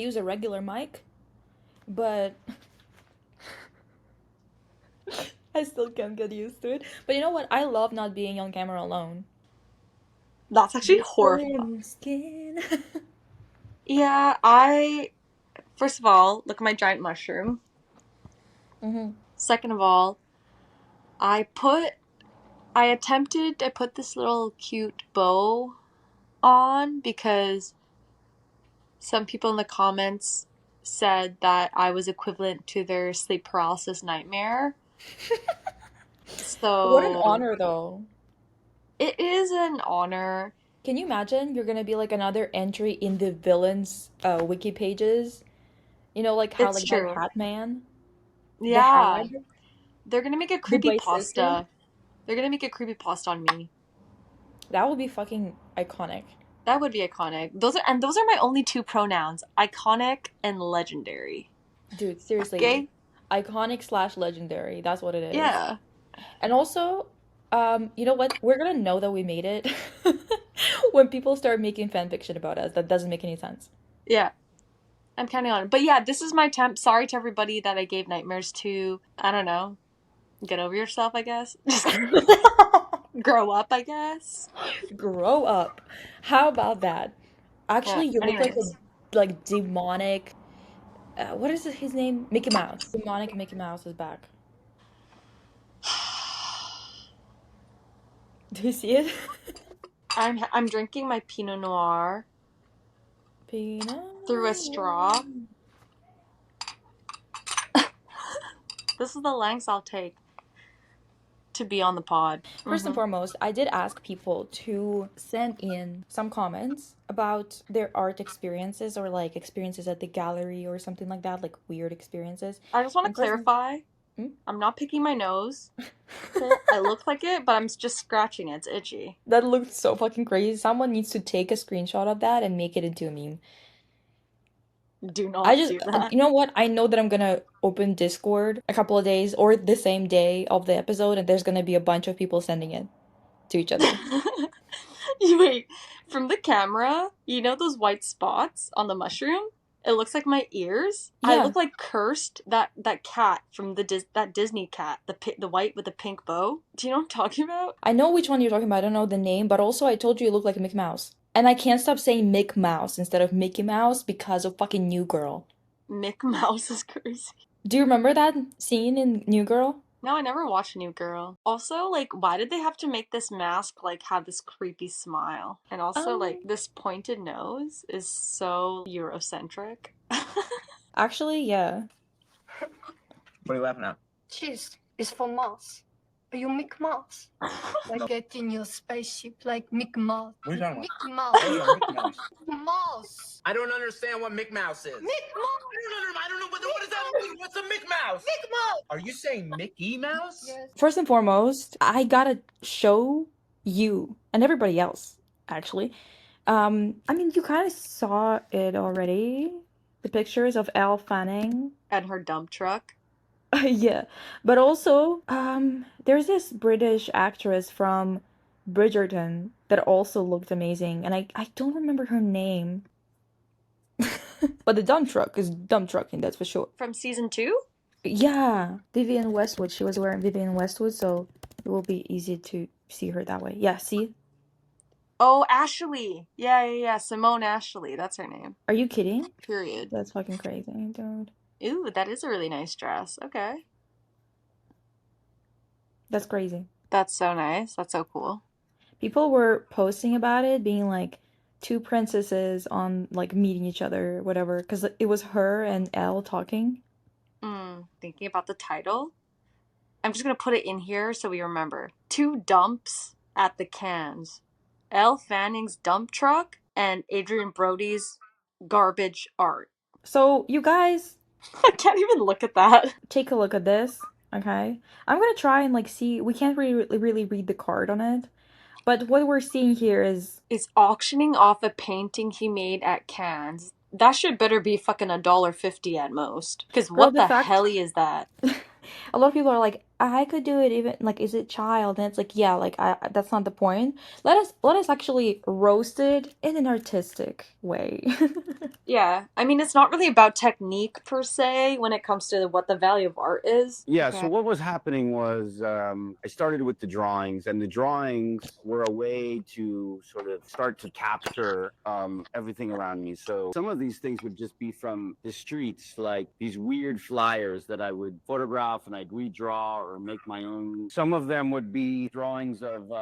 use a regular mic, but I still can't get used to it. But you know what? I love not being on camera alone. That's actually horrifying. Skin. Yeah, first of all, look at my giant mushroom. Mm-hmm. Second of all, I put this little cute bow on because some people in the comments said that I was equivalent to their sleep paralysis nightmare. What an So honor, though. it is an honor. Can you imagine you're gonna be like another entry in the villains wiki pages? You know, like how It's like that true. Hat Man, the Yeah. Had, They're gonna make a the Brave Sister. creepypasta. They're gonna make a creepypasta on me. That would be fucking iconic. That would be iconic. Those are my only two pronouns. Iconic and legendary. Dude, seriously. Okay? Iconic slash legendary. That's what it is. Yeah. And also, you know what? We're gonna know that we made it when people start making fan fiction about us. That doesn't make any sense. Yeah. I'm counting on it. But yeah, this is my temp. Sorry to everybody that I gave nightmares to. I don't know. Get over yourself, I guess. Just grow up, I guess. Grow up. How about that? Yeah. Actually, you look like Anyways. a like demonic. What is his name? Mickey Mouse. Demonic Mickey Mouse is back. Do you see it? I'm drinking my Pinot Noir Pinot. through a straw. This is the lengths I'll take to be on the pod. First and foremost, I did ask people to send in some comments about their art experiences or like experiences at the gallery or something like that, like weird experiences. I just want to And first, clarify. Hmm? I'm not picking my nose. I look like it, but I'm just scratching it. It's itchy. That looked so fucking crazy. Someone needs to take a screenshot of that and make it into a meme. Do I not just, do that. you know what? I know that I'm gonna open Discord a couple of days or the same day of the episode, and there's gonna be a bunch of people sending it to each other. Wait, from the camera, you know those white spots on the mushroom? It looks like my ears. I Yeah, look like Cursed, that cat from that Disney cat, the white with the pink bow. Do you know what I'm talking about? I know which one you're talking about. I don't know the name, but also I told you look like a Mickey Mouse. And I can't stop saying Mick Mouse instead of Mickey Mouse because of fucking New Girl. Mick Mouse is crazy. Do you remember that scene in New Girl? No, I never watched New Girl. Also, like, why did they have to make this mask, like, have this creepy smile? And also, like, Um, this pointed nose is so Eurocentric. actually, yeah. What are you laughing at? Cheese is for Mars. Are you Mick Mouse? Like get in your spaceship like Mick Mouse. What are you talking about? Mickey Mouse. Oh, yeah, Mickey Mouse. Mouse. I don't understand what Mick Mouse is. Mick Mouse. I don't know what does that mean? What's a Mick Mouse? Mick Mouse. Are you saying Mickey Mouse? Yes. First and foremost, I gotta show you and everybody else, actually. I mean, you kind of saw it already. The pictures of Elle Fanning. And her dump truck. Yeah, but also, there's this British actress from Bridgerton that also looked amazing, and I don't remember her name. But the dump truck is dump trucking, that's for sure. From season 2? Yeah, Vivienne Westwood. She was wearing Vivienne Westwood, so it will be easy to see her that way. Yeah, see? Oh, Ashley. Yeah. Simone Ashley. That's her name. Are you kidding? Period. That's fucking crazy, dude. Ooh, that is a really nice dress. Okay. That's crazy. That's so nice. That's so cool. People were posting about it, being like two princesses on like meeting each other, whatever, because it was her and Elle talking. Thinking about the title. I'm just going to put it in here so we remember. 2 dumps at the cans. Elle Fanning's dump truck and Adrien Brody's garbage art. So you guys I can't even look at that. take a look at this, okay? I'm gonna try and like see. We can't really read the card on it, but what we're seeing here is Is auctioning off a painting he made at Cannes. That should better be fucking $1.50 at most. Because Girl, what the the fact- hell is that? a lot of people are like, I could do it even like is it child? And it's like, yeah, like that's not the point. Let us actually roast it in an artistic way. Yeah, I mean, it's not really about technique per se when it comes to what the value of art is. Yeah, so Okay. what was happening was I started with the drawings, and the drawings were a way to sort of start to capture everything around me. So some of these things would just be from the streets, like these weird flyers that I would photograph and I'd redraw or make my own. Some of them would be drawings of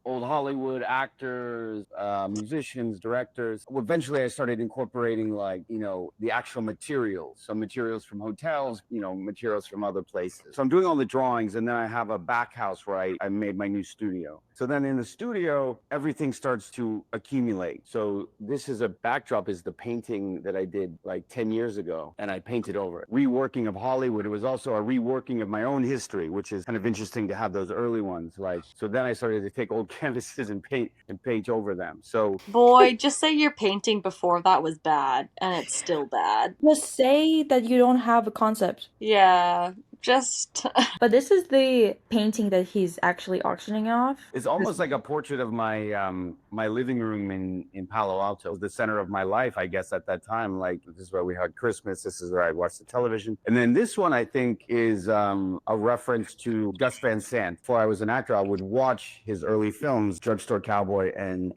old Hollywood actors, musicians, directors. Eventually, I started incorporating, like, the actual materials, some materials from hotels, materials from other places. So I'm doing all the drawings, and then I have a back house where I made my new studio. So then in the studio, everything starts to accumulate. So this is a backdrop, is the painting that I did like 10 years ago, and I painted over it. Reworking of Hollywood. It was also a reworking of my own history, which is kind of interesting to have those early ones. Like, so then I started to take old canvases and paint over them. So Boy, just say your painting before that was bad, and it's still bad. Just say that you don't have a concept. Yeah, just. But this is the painting that he's actually auctioning off. it's almost like a portrait of my living room in Palo Alto. It was the center of my life, I guess, at that time. Like, this is where we had Christmas. This is where I watched the television. And then this one, I think, is a reference to Gus Van Sant. Before I was an actor, I would watch his early films, Drugstore Cowboy and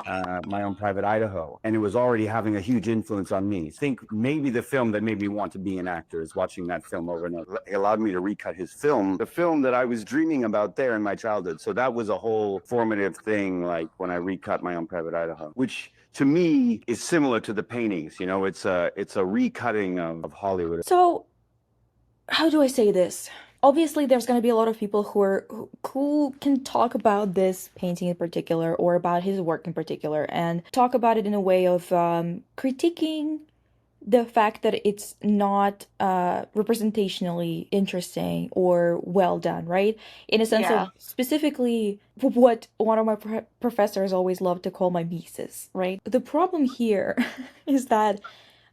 My Own Private Idaho. And it was already having a huge influence on me. I think maybe the film that made me want to be an actor is watching that film over and over. It allowed me to recut his film, the film that I was dreaming about there in my childhood. So that was a whole formative thing, like when I recut My Own Private Idaho, which to me is similar to the paintings. It's a recutting of Hollywood. So, how do I say this? Obviously, there's going to be a lot of people who can talk about this painting in particular or about his work in particular and talk about it in a way of critiquing the fact that it's not representationally interesting or well done, right? In a sense of Yeah. specifically what one of my professors always loved to call my mises, right? The problem here is that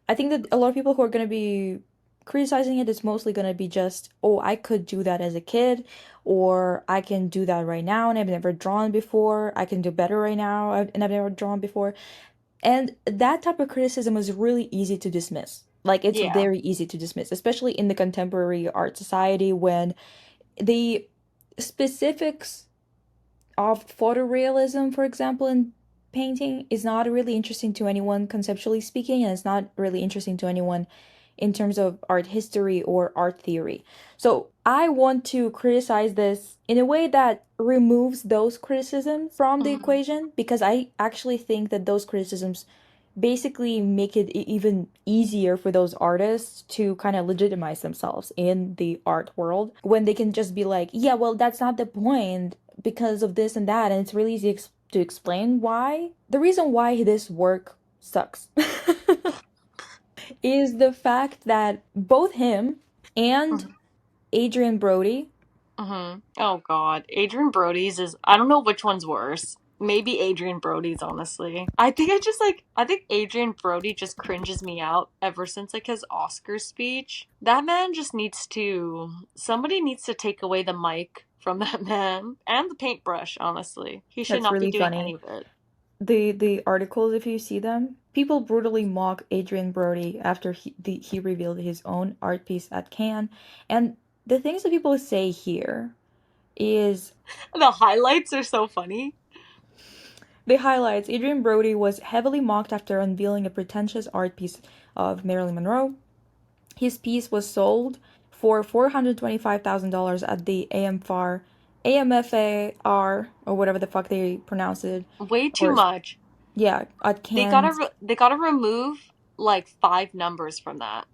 I think that a lot of people who are going to be criticizing it is mostly going to be just, oh, I could do that as a kid, or I can do that right now and I've never drawn before. I can do better right now and I've never drawn before. And that type of criticism is really easy to dismiss. Like, it's Yeah. very easy to dismiss, especially in the contemporary art society when the specifics of photorealism, for example, in painting is not really interesting to anyone conceptually speaking, and it's not really interesting to anyone in terms of art history or art theory. So I want to criticize this in a way that removes those criticisms from the Mhm. equation because I actually think that those criticisms basically make it even easier for those artists to kind of legitimize themselves in the art world when they can just be like, yeah, well, that's not the point because of this and that. And it's really easy to explain why. The reason why this work sucks is the fact that both him and Mhm. Adrien Brody, Mhm. Oh God, Adrien Brody's is. I don't know which one's worse. Maybe Adrien Brody's, honestly. I think Adrien Brody just cringes me out ever since like his Oscar speech. That man just needs to. Somebody needs to take away the mic from that man and the paintbrush. Honestly, he should that's not be really doing any funny. of it. The articles, if you see them, people brutally mock Adrien Brody after he revealed his own art piece at Cannes, and the things that people say here is The highlights are so funny. the highlights. Adrien Brody was heavily mocked after unveiling a pretentious art piece of Marilyn Monroe. His piece was sold for $425,000 at the AMFAR, or whatever the fuck they pronounce it, Way too or much. yeah, at Cannes. They gotta remove like five numbers from that.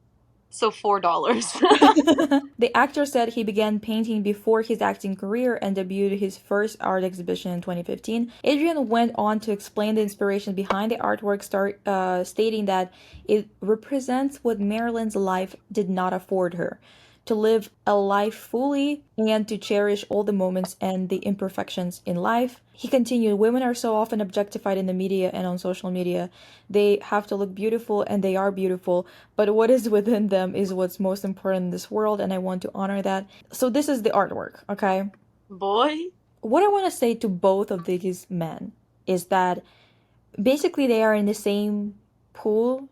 So $4. The actor said he began painting before his acting career and debuted his first art exhibition in 2015. Adrian went on to explain the inspiration behind the artwork, stating that it represents what Marilyn's life did not afford her. to live a life fully and to cherish all the moments and the imperfections in life. He continued, women are so often objectified in the media and on social media. They have to look beautiful and they are beautiful, but what is within them is what's most important in this world, and I want to honor that. So this is the artwork, okay? Boy. What I want to say to both of these men is that basically they are in the same pool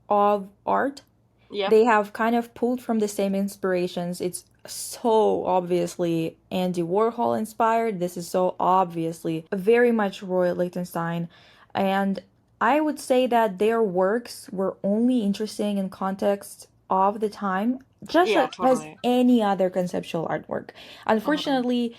of art. Yep. They have kind of pulled from the same inspirations. It's so obviously Andy Warhol inspired. This is so obviously very much Roy Lichtenstein. And I would say that their works were only interesting in context of the time, just Yeah, like as totally. any other conceptual artwork. Mhm. Unfortunately,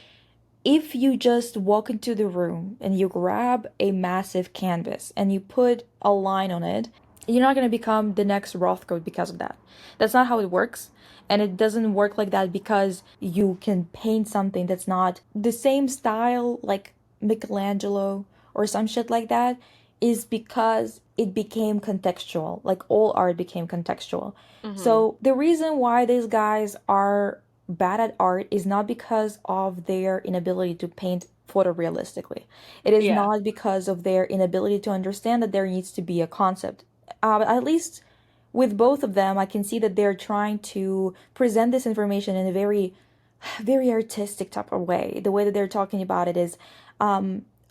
if you just walk into the room and you grab a massive canvas and you put a line on it, you're not going to become the next Rothko because of that. That's not how it works. And it doesn't work like that because you can paint something that's not the same style like Michelangelo or some shit like that, is because it became contextual. Like all art became contextual. Mhm. So the reason why these guys are bad at art is not because of their inability to paint photorealistically. It is Yeah. not because of their inability to understand that there needs to be a concept. At least with both of them, I can see that they're trying to present this information in a very, very artistic type of way. The way that they're talking about it is,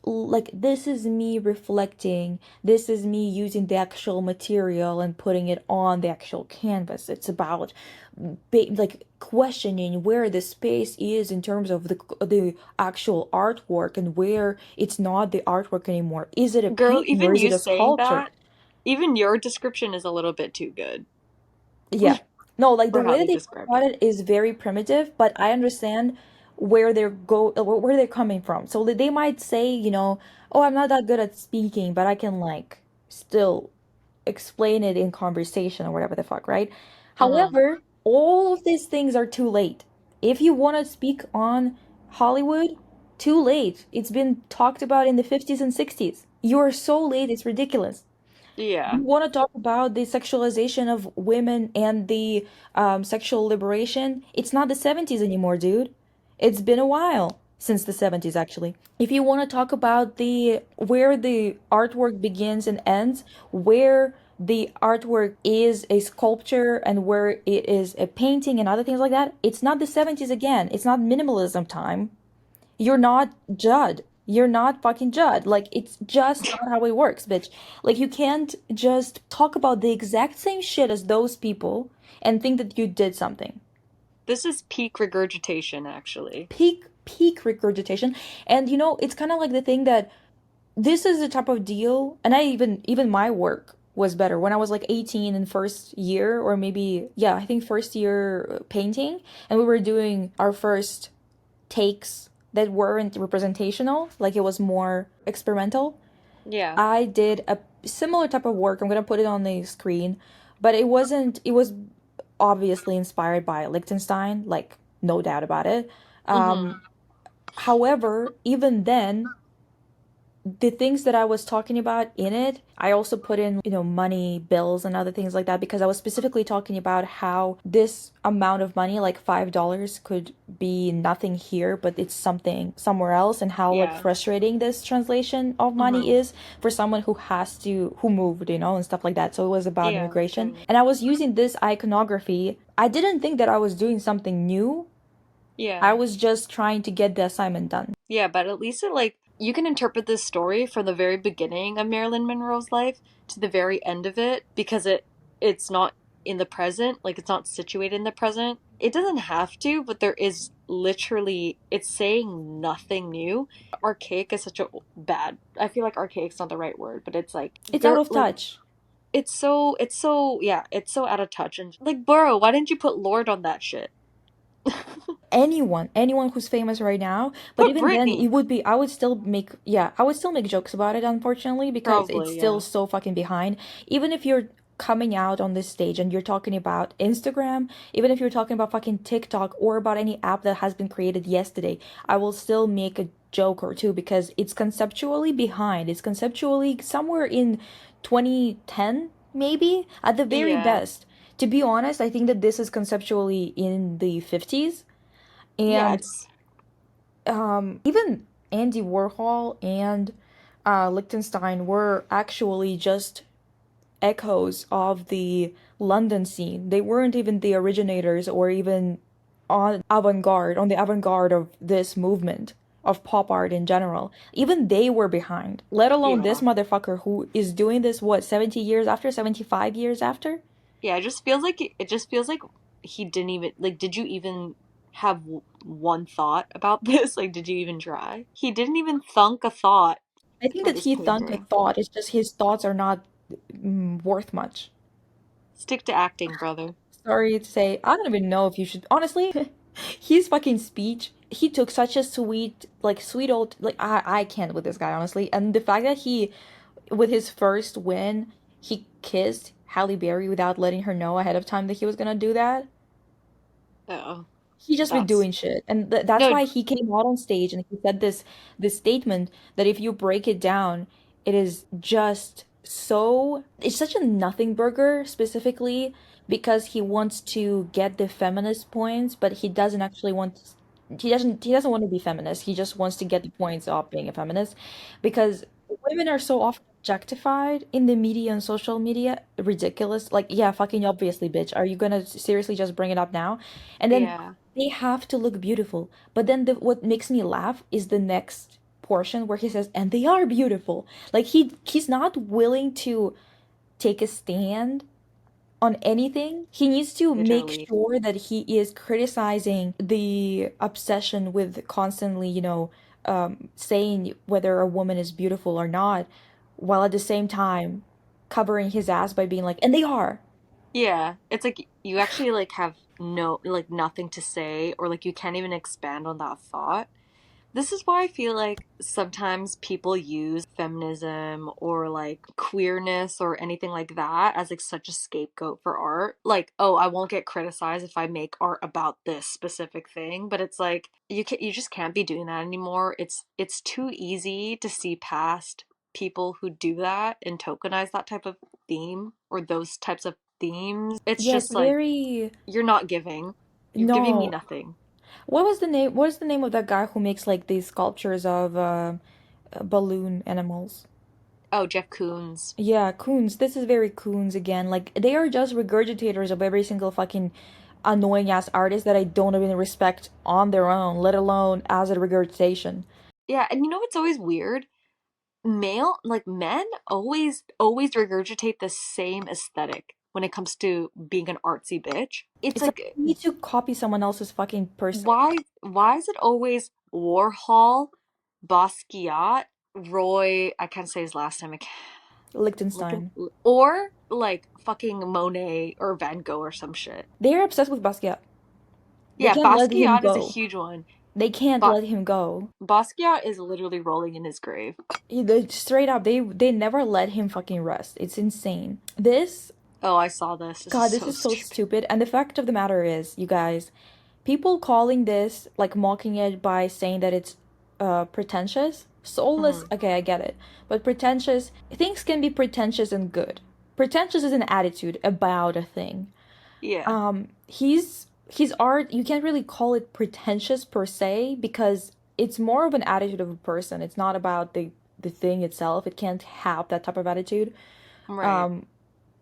like, this is me reflecting, this is me using the actual material and putting it on the actual canvas. It's about like questioning where the space is in terms of the actual artwork and where it's not the artwork anymore. Is it a Girl, painting or even is it you a saying sculpture? that, even your description is a little bit too good Yeah. No, like the for how way that they they talk described about it. it is very primitive, but I understand where they're coming from. So they might say, oh, I'm not that good at speaking, but I can like still explain it in conversation or whatever the fuck, right? Mhm. However, all of these things are too late. If you want to speak on Hollywood, too late. It's been talked about in the 50s and 60s. You're so late, it's ridiculous. Yeah. You want to talk about the sexualization of women and the sexual liberation? It's not the 70s anymore, dude. It's been a while since the 70s, actually. If you want to talk about the where the artwork begins and ends, where the artwork is a sculpture and where it is a painting and other things like that, it's not the 70s again. It's not minimalism time. You're not Judd. You're not fucking Judd. Like, it's just not how it works, bitch. Like, you can't just talk about the exact same shit as those people and think that you did something. This is peak regurgitation, actually. Peak regurgitation. And it's kind of like the thing that this is the type of deal, and I even my work was better when I was like 18 in first year, or maybe, yeah, I think first year painting, and we were doing our first takes that weren't representational, like it was more experimental. Yeah. I did a similar type of work. I'm gonna put it on the screen, but it was obviously inspired by Liechtenstein, like no doubt about it. Mhm. However, even then, the things that I was talking about in it, I also put in, money, bills, and other things like that because I was specifically talking about how this amount of money, like $5, could be nothing here, but it's something somewhere else, and how like Yeah. frustrating this translation of money Mhm. is for someone who moved, and stuff like that. So it was about Yeah, immigration. totally. And I was using this iconography. I didn't think that I was doing something new. I Yeah. was just trying to get the assignment done. Yeah, but at least it like you can interpret this story from the very beginning of Marilyn Monroe's life to the very end of it because it's not in the present, like it's not situated in the present. It doesn't have to, but there is literally it's saying nothing new. Archaic is such a bad. I feel like archaic's not the right word, but it's like It's out very of like touch. it's so yeah, it's so out of touch and like Burrow, why didn't you put Lord on that shit? Anyone who's famous right now, but Put even then it Britney. would be I would still make, yeah, I would still make jokes about it, unfortunately, because it's Probably, still yeah. so fucking behind. Even if you're coming out on this stage and you're talking about Instagram, even if you're talking about fucking TikTok or about any app that has been created yesterday, I will still make a joke or two because it's conceptually behind. It's conceptually somewhere in 2010, maybe at the very Yeah. best. To be honest, I think that this is conceptually in the 50s, Yeah, and it's even Andy Warhol and Liechtenstein were actually just echoes of the London scene. They weren't even the originators or even on the avant-garde of this movement of pop art in general. Even they were behind, let alone this yeah. motherfucker who is doing this, what, 70 years after, 75 years after? Yeah, it just feels like he didn't even like did you even have one thought about this? Like did you even try? He didn't even thunk a thought I think for that this he thunk a painting. thought. It's just his thoughts are not worth much. Stick to acting, brother. Sorry to say, I don't even know if you should. Honestly, his fucking speech, he took such a sweet, like, sweet old. Like, I can't with this guy, honestly. And the fact that he, with his first win, he kissed Halle Berry without letting her know ahead of time that he was gonna do that. Oh, He just been that's doing shit, and that's no, why he came out on stage and he said this statement that if you break it down, it is just so it's such a nothing burger specifically because he wants to get the feminist points, but he doesn't actually want he doesn't want to be feminist. He just wants to get the points of being a feminist because women are so often objectified in the media and social media. Ridiculous. Like, yeah, fucking obviously, bitch. Are you gonna seriously just bring it up now? And then yeah. they have to look beautiful. But then what makes me laugh is the next portion where he says, "And they are beautiful." Like he's not willing to take a stand on anything. He needs to make Literally. sure that he is criticizing the obsession with constantly, saying whether a woman is beautiful or not, while at the same time covering his ass by being like, "And they are." Yeah, it's like you actually like have no like nothing to say or like you can't even expand on that thought. This is why I feel like sometimes people use feminism or like queerness or anything like that as like such a scapegoat for art. Like, oh, I won't get criticized if I make art about this specific thing, but it's like you just can't be doing that anymore. It's too easy to see past people who do that and tokenize that type of theme or those types of themes. It's Yeah, it's just like very you're not giving. You're giving me no. nothing. What was the name? What is the name of that guy who makes like these sculptures of balloon animals? Oh, Jeff Koons. Yeah, Coons. This is very Coons again. Like they are just regurgitators of every single fucking annoying ass artist that I don't even respect on their own, let alone as a regurgitation. Yeah, and you know what's always weird? Male, like men, always regurgitate the same aesthetic when it comes to being an artsy bitch. It's It's like like you need to copy someone else's fucking person. why is it always Warhol, Basquiat, Roy? I can't say his last name. I can't look at, Liechtenstein. or like fucking Monet or Van Gogh or some shit. They're obsessed with Basquiat. They Yeah, can't let him Basquiat is a go. huge one, They can't but let him go. Basquiat is literally rolling in his grave. Straight up, they never let him fucking rest. It's insane. This Oh, I saw this. This is God, this so is so stupid. stupid. And the fact of the matter is, you guys, people calling this, like mocking it by saying that it's pretentious, soulless, Hmm. okay, I get it. But pretentious, things can be pretentious and good. Pretentious is an attitude about a thing. Yeah. His art, you can't really call it pretentious per se because it's more of an attitude of a person. It's not about the thing itself. It can't have that type of attitude. Right.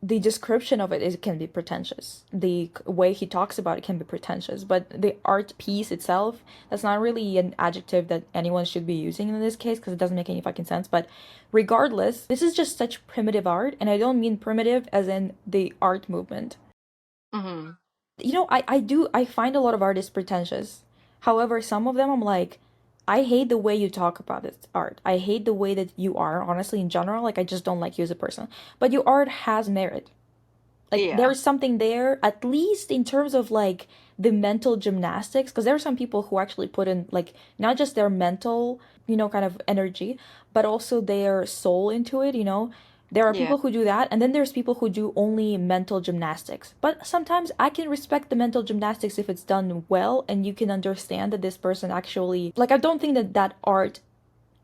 The description of it is can be pretentious. The way he talks about it can be pretentious, but the art piece itself, that's not really an adjective that anyone should be using in this case because it doesn't make any fucking sense. But regardless, this is just such primitive art, and I don't mean primitive as in the art movement. Hmm. I find a lot of artists pretentious. However, some of them I'm like, I hate the way you talk about this art. I hate the way that you are, honestly, in general. Like, I just don't like you as a person. But your art has merit. Like, Yeah. there's something there, at least in terms of like the mental gymnastics, because there are some people who actually put in like not just their mental, kind of energy, but also their soul into it. There are Yeah. people who do that, and then there's people who do only mental gymnastics. But sometimes I can respect the mental gymnastics if it's done well and you can understand that this person actually, like, I don't think that art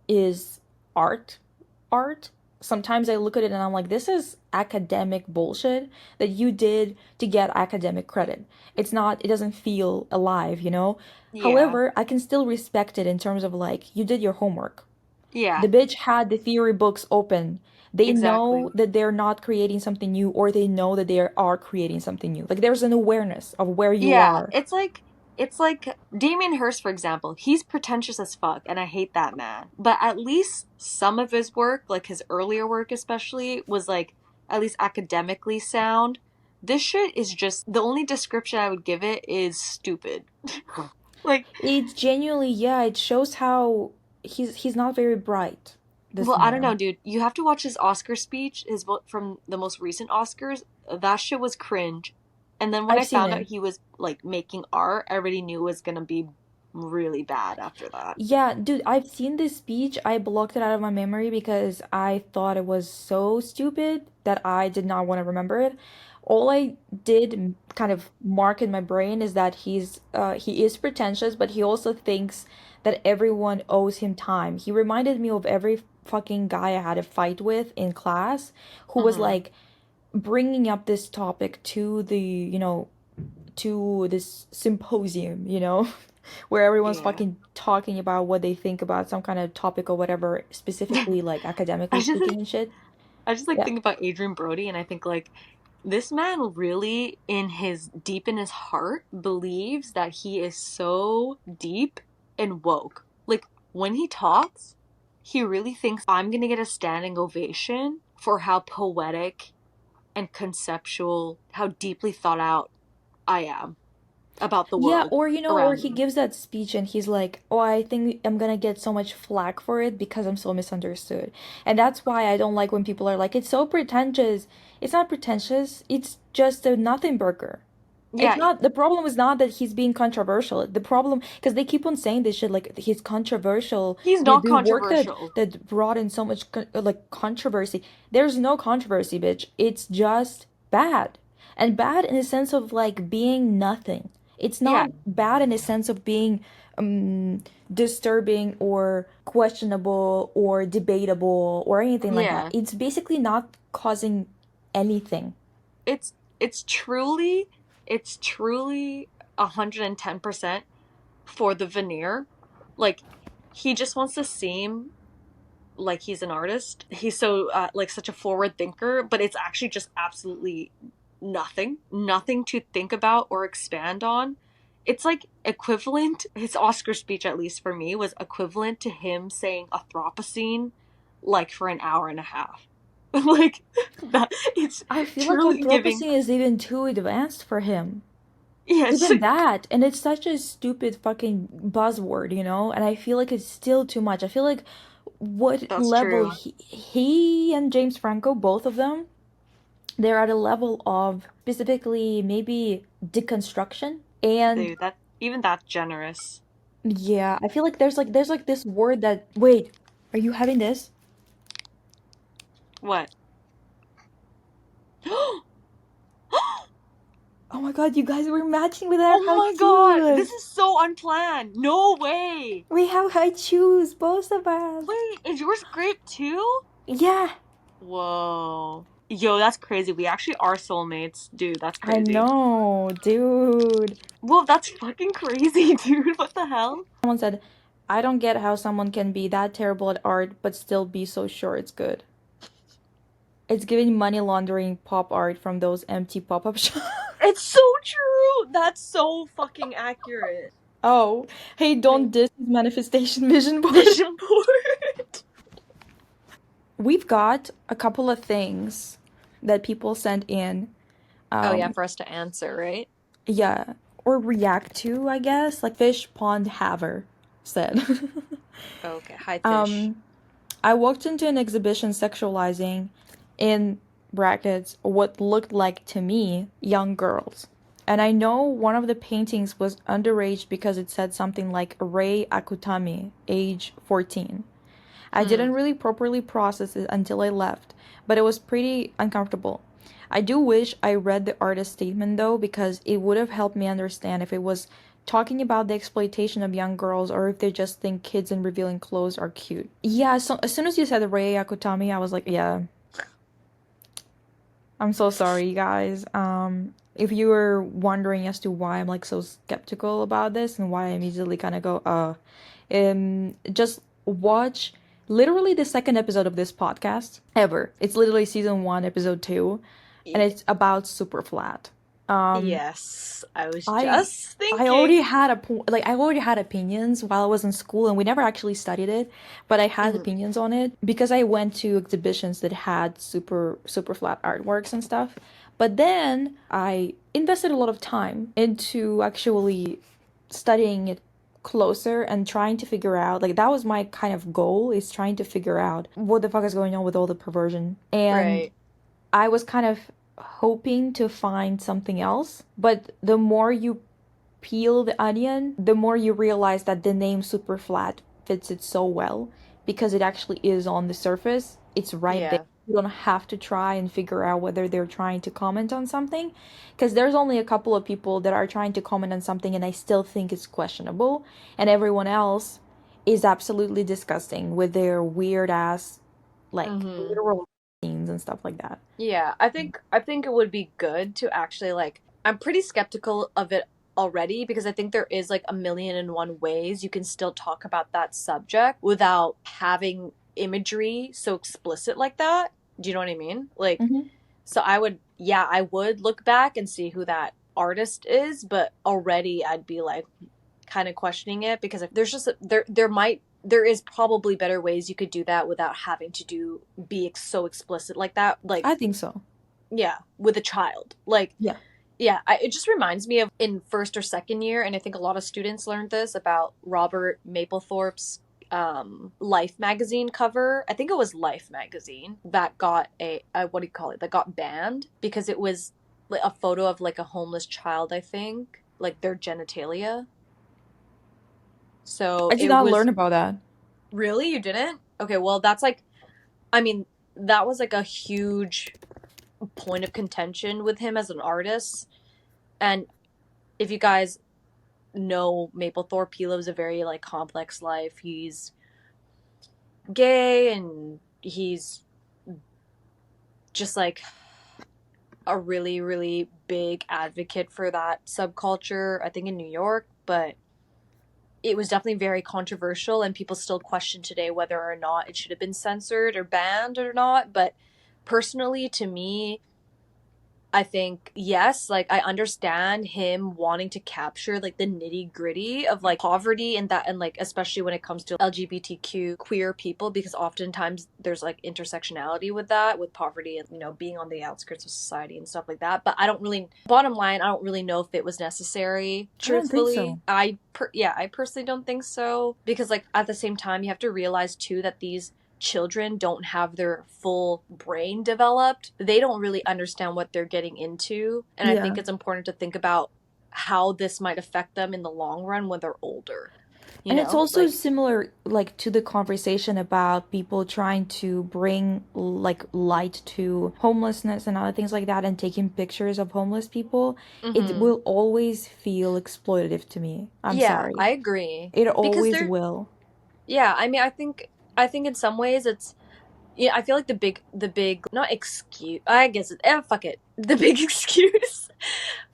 is art, art. sometimes I look at it and I'm like, this is academic bullshit that you did to get academic credit. It's not, it doesn't feel alive, you know? Yeah. However, I can still respect it in terms of like, you did your homework. Yeah, The bitch had the theory books open. They know exactly. that they're not creating something new, or they know that they are creating something new. Like there's an awareness of where you Yeah, are. it's like Damien Hirst, for example. He's pretentious as fuck, and I hate that man. But at least some of his work, like his earlier work especially, was like at least academically sound. This shit is just the only description I would give it is stupid. Like, It's genuinely, yeah, it shows how he's not very bright, this well, I don't know, man. dude. You have to watch his Oscar speech, from the most recent Oscars. That shit was cringe. And then when I've I seen found out it. he was like making art, I already knew it was gonna be really bad after that. Yeah, dude, I've seen this speech. I blocked it out of my memory because I thought it was so stupid that I did not want to remember it. All I did kind of mark in my brain is that he is pretentious, but he also thinks that everyone owes him time. He reminded me of every fucking guy I had a fight with in class who was Mm-hmm. like bringing up this topic to to this symposium, where everyone's Yeah. fucking talking about what they think about some kind of topic or whatever, specifically like academically I just speaking and shit. I just like Yeah. think about Adrien Brody and I think like this man really in his deep in his heart believes that he is so deep and woke. Like when he talks, he really thinks I'm gonna get a standing ovation for how poetic and conceptual, how deeply thought out I am about the Yeah, world or or around he me. gives that speech and he's like, "Oh, I think I'm gonna get so much flack for it because I'm so misunderstood." And that's why I don't like when people are like, "It's so pretentious." It's not pretentious. It's just a nothing burger. It's Yeah, not, the problem is not that he's being controversial. The problem, because they keep on saying this shit like he's controversial. he's not The work controversial. that brought in so much like controversy. There's no controversy, bitch. It's just bad. And bad in the sense of like being nothing. It's Yeah, not bad in the sense of being disturbing or questionable or debatable or anything like that. yeah. It's basically not causing anything. It's it's truly it's truly 110% for the veneer. Like he just wants to seem like he's an artist. He's so like such a forward thinker, but it's actually just absolutely nothing to think about or expand on. It's like equivalent, his Oscar speech, at least for me, was equivalent to him saying Anthropocene like for an hour and a half. Like that, it's I feel like truly giving. Anthropocene is even too advanced for him. Yeah, it's Even like that, and it's such a stupid fucking buzzword, And I feel like it's still too much. I feel like what that's level true. he and James Franco, both of them, they're at a level of specifically maybe deconstruction. And Dude, that even that's generous. yeah, I feel like there's like this word that, wait, are you having this? What? Oh my God, you guys were matching with our Oh how my god, this cute. is so unplanned. No way. We have high choose, both of us. Wait, is yours grape too? Yeah. Whoa. Yo, that's crazy. We actually are soulmates. Dude, that's I crazy. know, dude. Whoa, that's fucking crazy, dude. What the hell? Someone said, I don't get how someone can be that terrible at art but still be so sure it's good. It's giving money laundering pop art from those empty pop-up shops. It's so true. That's so fucking accurate. Oh, hey, don't Thank diss his manifestation vision board. vision board. We've got a couple of things that people sent in. Oh yeah, Um, for us to answer, right? yeah, or react to, I guess. Like Fish Pond Haver said. Okay, hi fish. um, I walked into an exhibition sexualizing, in brackets, what looked like to me young girls. And I know one of the paintings was underage because it said something like Rei Akutami, age 14. I Hmm. didn't really properly process it until I left, but it was pretty uncomfortable. I do wish I read the artist statement though, because it would have helped me understand if it was talking about the exploitation of young girls or if they just think kids in revealing clothes are cute. Yeah, so as soon as you said Rei Akutami, I was like, yeah, I'm so sorry, you guys. If you were wondering as to why I'm like so skeptical about this and why I immediately kind of go, just watch literally the second episode of this podcast ever. It's literally season 1, episode 2, and it's about Super Flat. Um, Yes, I was I just I already thinking. had like I already had opinions while I was in school and we never actually studied it, but I had Mhm. opinions on it because I went to exhibitions that had super flat artworks and stuff. But then I invested a lot of time into actually studying it closer and trying to figure out like that was my kind of goal is trying to figure out what the fuck is going on with all the perversion. And Right. I was kind of hoping to find something else, but the more you peel the onion, the more you realize that the name Super Flat fits it so well because it actually is on the surface. It's right there. Yeah. You don't have to try and figure out whether they're trying to comment on something because there's only a couple of people that are trying to comment on something and I still think it's questionable, and everyone else is absolutely disgusting with their weird ass, like Hmm. literal scenes and stuff like that. Yeah, I think it would be good to actually like I'm pretty skeptical of it already because I think there is like a million and one ways you can still talk about that subject without having imagery so explicit like that. Do you know what I mean? Like Hmm. so I would look back and see who that artist is, but already I'd be like kind of questioning it because if there's just there is probably better ways you could do that without having to be so explicit like that, like I think so. yeah, with a child, like Yeah. yeah, it just reminds me of in first or second year, and I think a lot of students learned this about Robert Mapplethorpe's Life magazine cover. I think it was Life magazine that got a what do you call it, that got banned because it was like a photo of like a homeless child, I think, like their genitalia. So I did it not learn was about that. really, you didn't? Okay, well, that's like, I mean, that was like a huge point of contention with him as an artist. And if you guys know Mapplethorpe, he lives a very like complex life. He's gay and he's just like a really, really big advocate for that subculture, I think in New York, but it was definitely very controversial and people still question today whether or not it should have been censored or banned or not. But personally, to me, I think yes, like I understand him wanting to capture like the nitty gritty of like poverty and that, and like especially when it comes to LGBTQ queer people, because oftentimes there's like intersectionality with that, with poverty and being on the outskirts of society and stuff like that. But I don't really, bottom line, I don't really know if it was necessary. I don't think Truthfully, so. I personally don't think so, because like at the same time you have to realize too that these children don't have their full brain developed. They don't really understand what they're getting into. And I Yeah. think it's important to think about how this might affect them in the long run when they're older. You And it's know? also Like, similar like to the conversation about people trying to bring like light to homelessness and other things like that and taking pictures of homeless people. It mm-hmm. will always feel exploitative to me. I'm Yeah, sorry. I agree. It Because always they're, will. yeah, I mean, I think in some ways it's, yeah, I feel like the big, not excuse, I guess, fuck it. The big excuse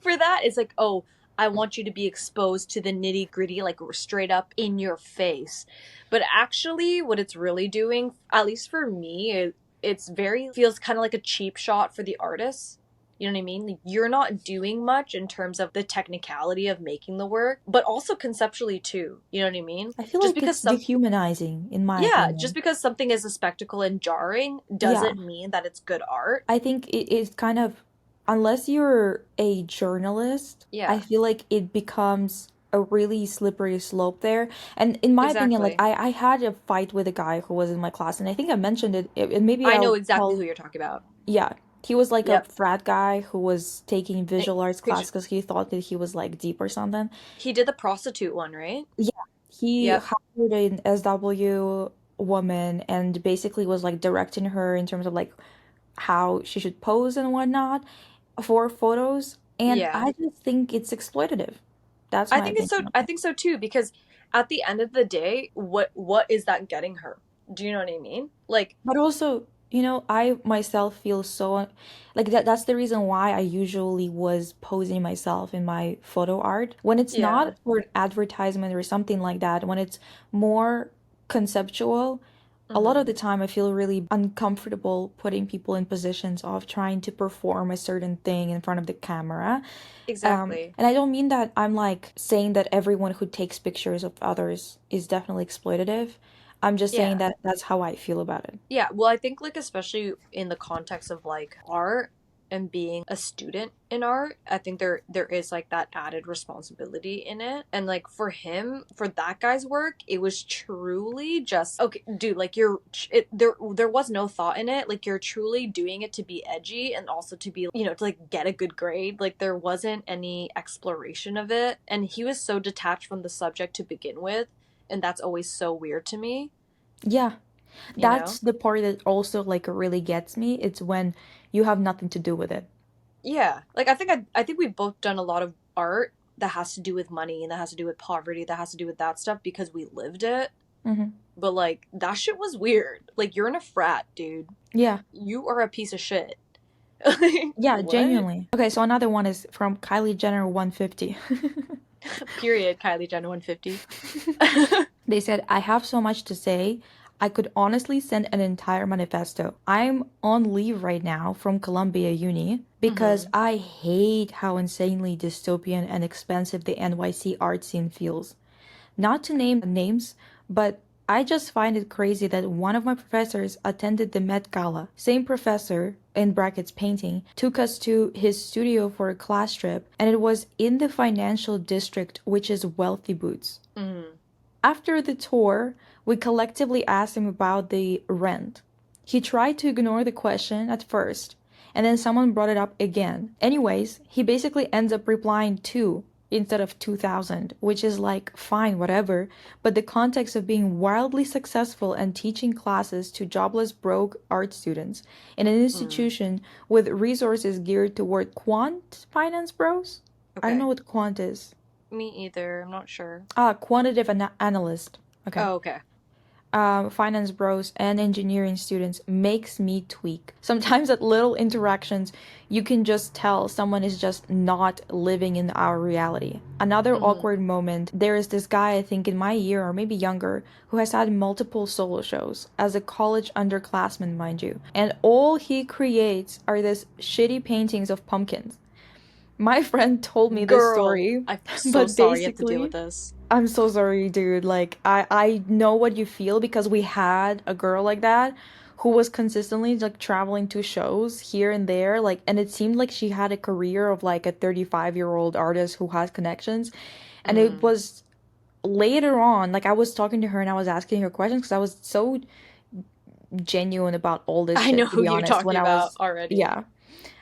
for that is like, oh, I want you to be exposed to the nitty gritty, like straight up in your face. But actually, what it's really doing, at least for me, feels kind of like a cheap shot for the artists. You know what I mean? Like, you're not doing much in terms of the technicality of making the work, but also conceptually too. You know what I mean? I feel Just like because it's some dehumanizing, in my Yeah, just opinion. because something is a spectacle and jarring Yeah. doesn't mean that it's good art. I think it is kind of, unless you're a journalist, I Yeah, feel like it becomes a really slippery slope there. And in my opinion, like exactly. I had a fight with a guy who was in my class, and I think I mentioned it, and maybe I know I'll exactly tell, who you're talking about. yeah. He was like a Yep. frat guy who was taking Eh, visual arts Picture. class because he thought that he was like deep or something. He did the prostitute one, right? Yeah, he Yep. hired an SW woman and basically was like directing her in terms of like how she should pose and whatnot for photos. And Yeah. I just think it's exploitative. That's I my think it's so opinion on I it. think so too, because at the end of the day, what is that getting her? Do you know what I mean? Like, But also, I myself feel so like that's the reason why I usually was posing myself in my photo art. When it's yeah. not for an advertisement or something like that, when it's more conceptual, a lot of Mm-hmm. the time I feel really uncomfortable putting people in positions of trying to perform a certain thing in front of the camera. Exactly. And I don't mean that I'm like saying that everyone who takes pictures of others is definitely exploitative. I'm just saying Yeah. that that's how I feel about it. Yeah, well, I think like especially in the context of like art and being a student in art, I think there is like that added responsibility in it. And like for him, for that guy's work, it was truly just okay, dude, like there was no thought in it. Like you're truly doing it to be edgy and also to be, to like get a good grade. Like there wasn't any exploration of it, and he was so detached from the subject to begin with, and that's always so weird to me, Yeah, you that's know? the part that also like really gets me. It's when you have nothing to do with it. Yeah. Like I think we've both done a lot of art that has to do with money and that has to do with poverty, that has to do with that stuff because we lived it. Hmm. But like that shit was weird. Like you're in a frat, dude. Yeah, You are a piece of shit. Like yeah, what? genuinely. Okay, so another one is from Kylie Jenner 150. Period, Kylie Jenner 150. They said, I have so much to say. I could honestly send an entire manifesto. I'm on leave right now from Columbia Uni because Mm-hmm. I hate how insanely dystopian and expensive the NYC art scene feels. Not to name names, but I just find it crazy that one of my professors attended the Met Gala. Same professor, in brackets painting, took us to his studio for a class trip, and it was in the financial district, which is Wealthy Boots. Mm-hmm. After the tour, we collectively asked him about the rent. He tried to ignore the question at first, and then someone brought it up again. Anyways, he basically ends up replying two instead of 2000, which is like fine, whatever, but the context of being wildly successful and teaching classes to jobless broke art students in an Mm. institution with resources geared toward quant finance bros? I don't know Okay. what quant is. Me either. I'm not sure. Quantitative analyst. Okay. Oh, okay. Finance bros and engineering students makes me tweak. Sometimes at little interactions, you can just tell someone is just not living in our reality. Another Mm-hmm. awkward moment, there is this guy, I think in my year or maybe younger, who has had multiple solo shows as a college underclassman, mind you. And all he creates are these shitty paintings of pumpkins. My friend told me this Girl, story, I'm so but sorry you have to deal with basically, this. I'm so sorry, dude. Like I know what you feel because we had a girl like that who was consistently like traveling to shows here and there, like, and it seemed like she had a career of like a 35-year-old artist who has connections. And it Mm. was later on, like I was talking to her and I was asking her questions because I was so genuine about all this I know shit, to who be you're honest, when talking I about was, already. yeah.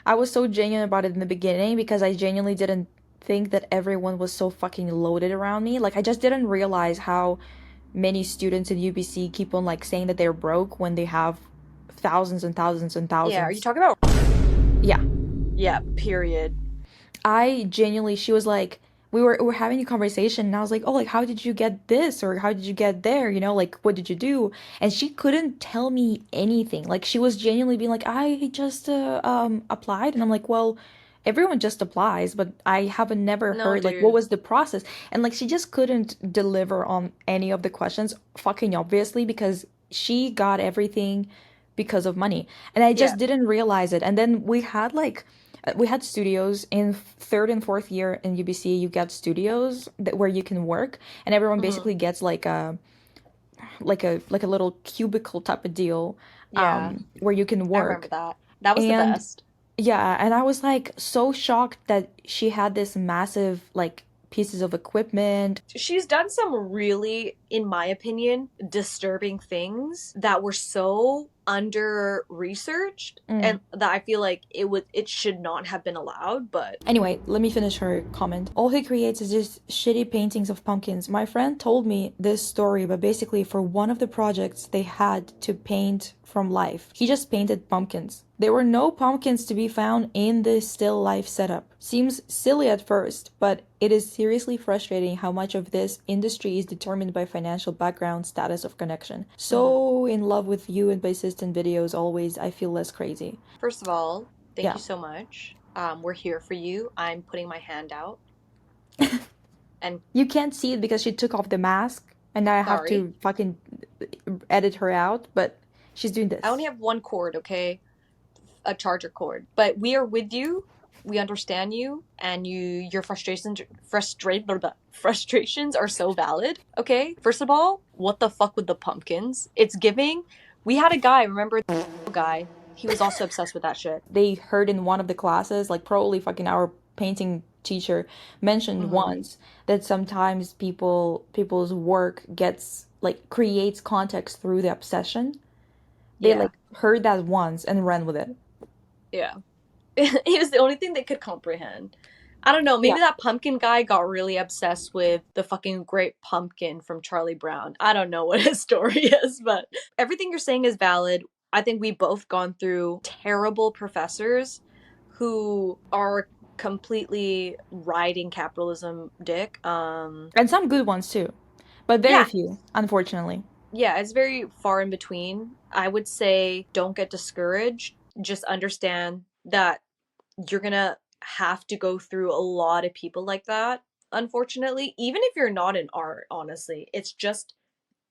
I was so genuine about it in the beginning because I genuinely didn't think that everyone was so fucking loaded around me. Like I just didn't realize how many students in UBC keep on like saying that they're broke when they have thousands and thousands and Yeah, are you thousands. talking about? Yeah. Yeah, period. I genuinely, she was like, we were having a conversation and I was like, oh, like how did you get this or how did you get there? Like what did you do? And she couldn't tell me anything. Like she was genuinely being like, I just applied, and I'm like, well, everyone just applies, but I haven't never No, heard like what dude. was the process. And like she just couldn't deliver on any of the questions, fucking obviously, because she got everything because of money. And I Yeah. just didn't realize it. And then we had studios in third and fourth year in UBC. You get studios where you can work, and everyone Hmm. basically gets like a little cubicle type of deal, Yeah, where you can I remember work. that. That was the And best. yeah, and I was like so shocked that she had this massive like pieces of equipment. She's done some really, in my opinion, disturbing things that were so under researched and that I feel like it should not have been allowed, but anyway, let me finish her comment. All he creates is just shitty paintings of pumpkins. My friend told me this story, but basically for one of the projects they had to paint from life, he just painted pumpkins. There were no pumpkins to be found in this still life setup. Seems silly at first, but it is seriously frustrating how much of this industry is determined by financial background, status of connection. So in love with you and persistent videos always, I feel less crazy. first of all, thank Yeah. you so much. We're here for you. I'm putting my hand out. And you can't see it because she took off the mask, and now I have sorry, to fucking edit her out, but she's doing this. I only have one cord, okay? A charger cord. But we are with you. We understand you, and your frustrations are so valid. Okay, first of all, what the fuck with the pumpkins? It's giving. We had a guy, remember the guy? He was also obsessed with that shit. They heard in one of the classes, like probably fucking our painting teacher mentioned once that sometimes people's work gets like creates context through the obsession. They like heard that once and ran with it. Yeah. It was the only thing they could comprehend. I don't know, maybe that pumpkin guy got really obsessed with the fucking Great Pumpkin from Charlie Brown. I don't know what his story is, but everything you're saying is valid. I think we both gone through terrible professors who are completely riding capitalism dick. And some good ones too, but very few, unfortunately. Yeah, it's very far in between. I would say don't get discouraged. Just understand that you're gonna have to go through a lot of people like that, unfortunately. Even if you're not in art, honestly, it's just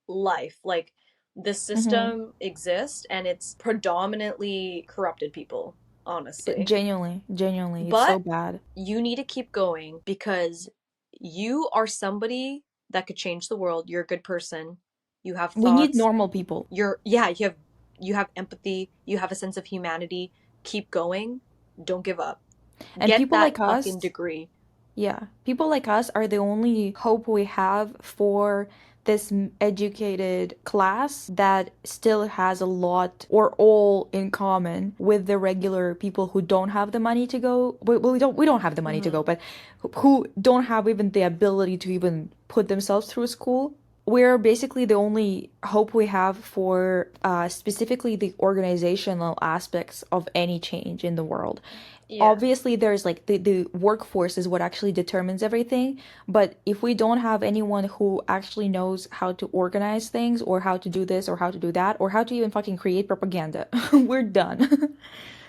life. Like, the system exists and it's predominantly corrupted people, honestly. Genuinely, it's But so bad. you need to keep going because you are somebody that could change the world. You're a good person. You have thoughts. We need normal people. You have empathy. You have a sense of humanity. Keep going. Don't give up. And Get people that like us, fucking degree. Yeah, people like us are the only hope we have for this educated class that still has a lot or all in common with the regular people who don't have the money to go. Well, we don't have the money to go, but who don't have even the ability to even put themselves through school. We're basically the only hope we have for specifically the organizational aspects of any change in the world. Obviously there's like the workforce is what actually determines everything, but if we don't have anyone who actually knows how to organize things or how to do this or how to do that or how to even fucking create propaganda, we're done.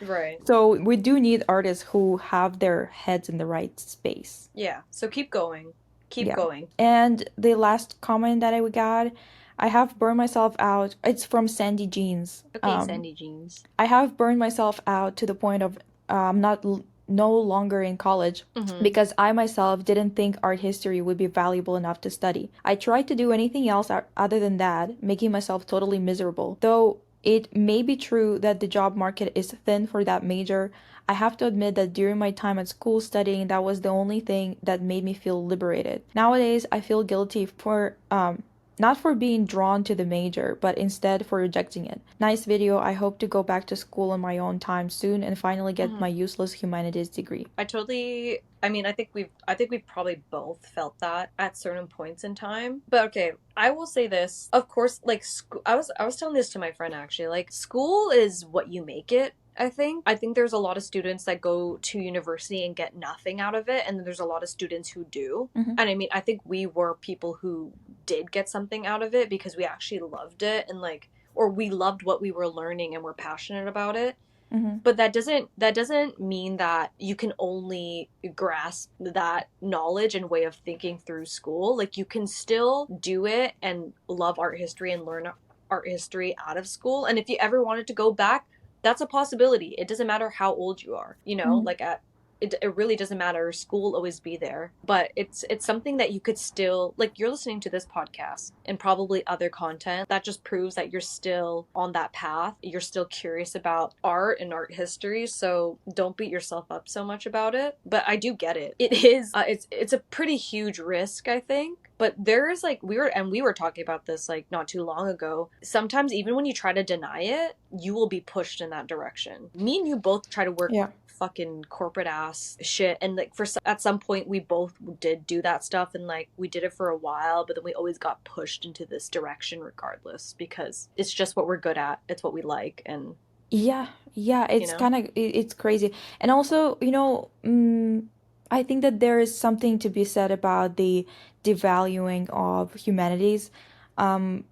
Right. So we do need artists who have their heads in the right space. Yeah, so keep going. Keep going. And the last comment that I got, I have burned myself out. It's from Sandy Jeans. Okay, Sandy Jeans. I have burned myself out to the point of no longer in college because I myself didn't think art history would be valuable enough to study. I tried to do anything else other than that, making myself totally miserable. Though it may be true that the job market is thin for that major, I have to admit that during my time at school studying, that was the only thing that made me feel liberated. Nowadays, I feel guilty for not for being drawn to the major, but instead for rejecting it. Nice video. I hope to go back to school on my own time soon and finally get my useless humanities degree. I think we've probably both felt that at certain points in time. But okay, I will say this. Of course, like I was telling this to my friend actually. Like, school is what you make it. I think there's a lot of students that go to university and get nothing out of it, and then there's a lot of students who do. And I mean, I think we were people who did get something out of it because we actually loved it and or we loved what we were learning and were passionate about it. But that doesn't mean that you can only grasp that knowledge and way of thinking through school. Like, you can still do it and love art history and learn art history out of school. And if you ever wanted to go back, that's a possibility. It doesn't matter how old you are, like it really doesn't matter. School will always be there, but it's something that you could still, like, you're listening to this podcast and probably other content that just proves that you're still on that path. You're still curious about art and art history, so don't beat yourself up so much about it. But I do get it. It is it's a pretty huge risk, I think. But there's like we were talking about this like not too long ago. Sometimes even when you try to deny it, you will be pushed in that direction. Me and you both try to work Yeah. fucking corporate ass shit, and like at some point we both did do that stuff, and like we did it for a while, but then we always got pushed into this direction regardless, because it's just what we're good at, it's what we like, and Yeah, yeah, you it's know. kind of it's crazy. And also, I think that there is something to be said about the devaluing of humanities.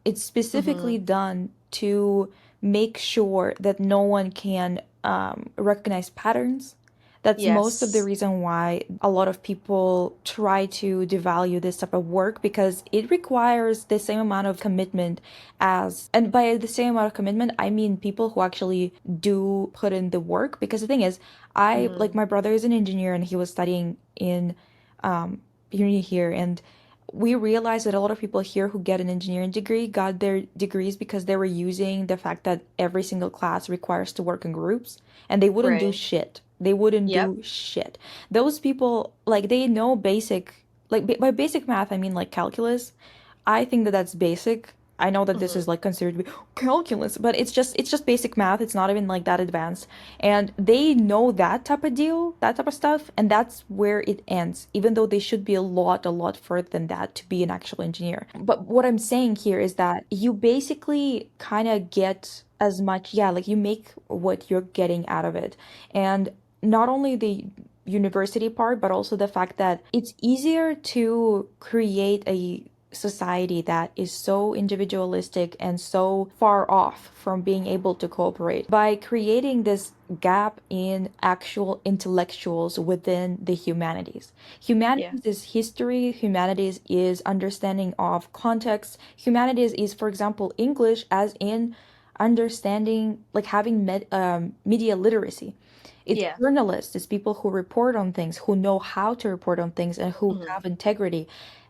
It's specifically Mm-hmm. done to make sure that no one can recognize patterns. That's most of the Yes. reason why a lot of people try to devalue this type of work, because it requires the same amount of commitment as, and by the same amount of commitment, I mean people who actually do put in the work. Because the thing is, like, Mm-hmm. my brother is an engineer and he was studying in uni here, and we realized that a lot of people here who get an engineering degree got their degrees because they were using the fact that every single class requires to work in groups, and they wouldn't do Right. shit. They wouldn't Yep. do shit. Those people, like, they know basic, like, by basic math, I mean like calculus. I think that that's basic. I know that this Mm-hmm. is like considered to be calculus, but it's just basic math. It's not even like that advanced. And they know that type of deal, that type of stuff, and that's where it ends, even though they should be a lot further than that to be an actual engineer. But what I'm saying here is that you basically kind of get as much, yeah, like you make what you're getting out of it. And not only the university part, but also the fact that it's easier to create a society that is so individualistic and so far off from being able to cooperate by creating this gap in actual intellectuals within the humanities. Yeah. Humanities is history, humanities is understanding of context, humanities is, for example, English, as in understanding, like having media literacy. It's Yeah. journalists, it's people who report on things, who know how to report on things, and who Mm-hmm. have integrity.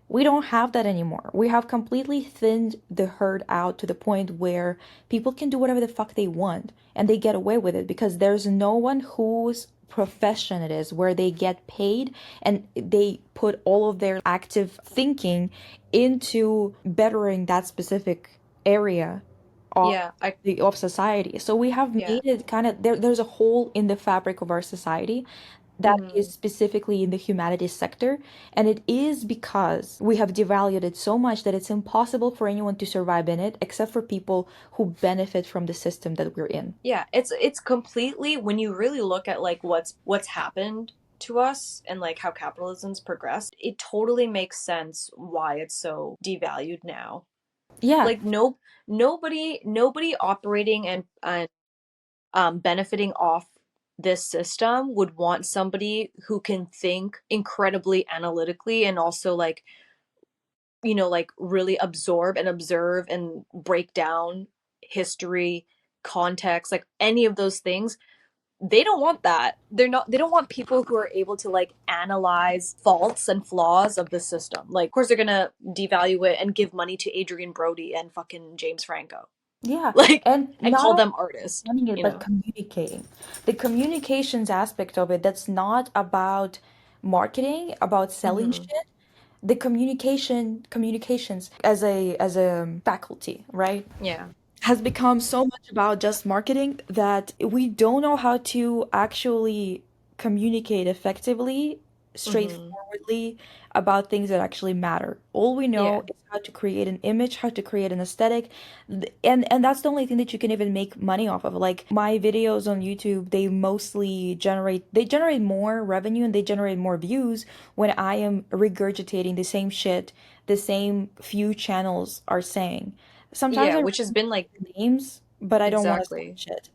We don't have that anymore. We have completely thinned the herd out to the point where people can do whatever the fuck they want and they get away with it because there's no one whose profession it is where they get paid and they put all of their active thinking into bettering that specific area of Yeah. of society. So we have Yeah. made it kind of there's a hole in the fabric of our society that Mm-hmm. is specifically in the humanities sector, and it is because we have devalued it so much that it's impossible for anyone to survive in it except for people who benefit from the system that we're in. Yeah, it's completely, when you really look at like what's happened to us and like how capitalism's progressed, it totally makes sense why it's so devalued now. Yeah. Like nobody operating and benefiting off this system would want somebody who can think incredibly analytically and also like, like really absorb and observe and break down history, context, like any of those things. They don't want that. They don't want people who are able to like analyze faults and flaws of the system. Like of course they're gonna devalue it and give money to Adrien Brody and fucking James Franco. Yeah, Like, and and not call only them artists, running it, you but know. communicating. The communications aspect of it, that's not about marketing, about selling Mm-hmm. shit. The communications as a faculty, right, Yeah. has become so much about just marketing that we don't know how to actually communicate effectively, Mm-hmm. straightforwardly about things that actually matter. All we know Yeah. is how to create an image, how to create an aesthetic, and that's the only thing that you can even make money off of. Like my videos on YouTube, they generate more revenue and they generate more views when I am regurgitating the same shit the same few channels are saying. Sometimes Yeah, I which has been like names, but I don't want to say exactly. shit.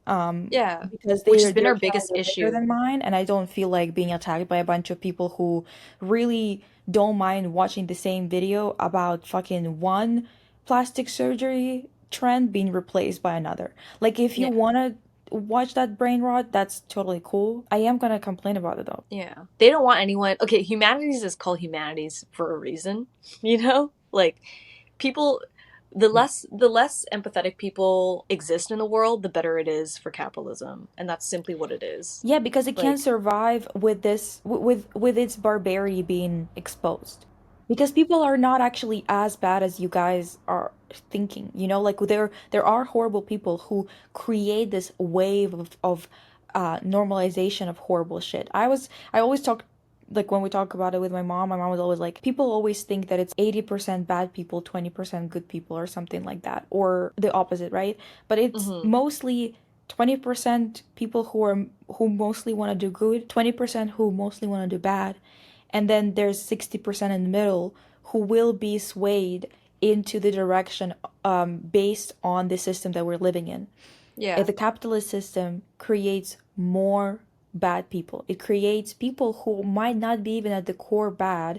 Yeah. Because Which has been their our channels biggest are bigger issue. than mine, and I don't feel like being attacked by a bunch of people who really don't mind watching the same video about fucking one plastic surgery trend being replaced by another. Like, if you Yeah. wanna watch that brain rot, that's totally cool. I am gonna complain about it though. Yeah. They don't want anyone. Okay, humanities is called humanities for a reason, you know? Like people the less empathetic people exist in the world, the better it is for capitalism, and that's simply what it is. Yeah, because it can't Like survive with this with its barbarity being exposed. Because people are not actually as bad as you guys are thinking. You know, like there are horrible people who create this wave of normalization of horrible shit. I always talk, like when we talk about it with my mom was always like, people always think that it's 80% bad people, 20% good people, or something like that, or the opposite, right? But it's Mm-hmm. mostly 20% people who mostly want to do good, 20% who mostly want to do bad, and then there's 60% in the middle who will be swayed into the direction based on the system that we're living in. If Yeah. the capitalist system creates more bad people, it creates people who might not be even at the core bad,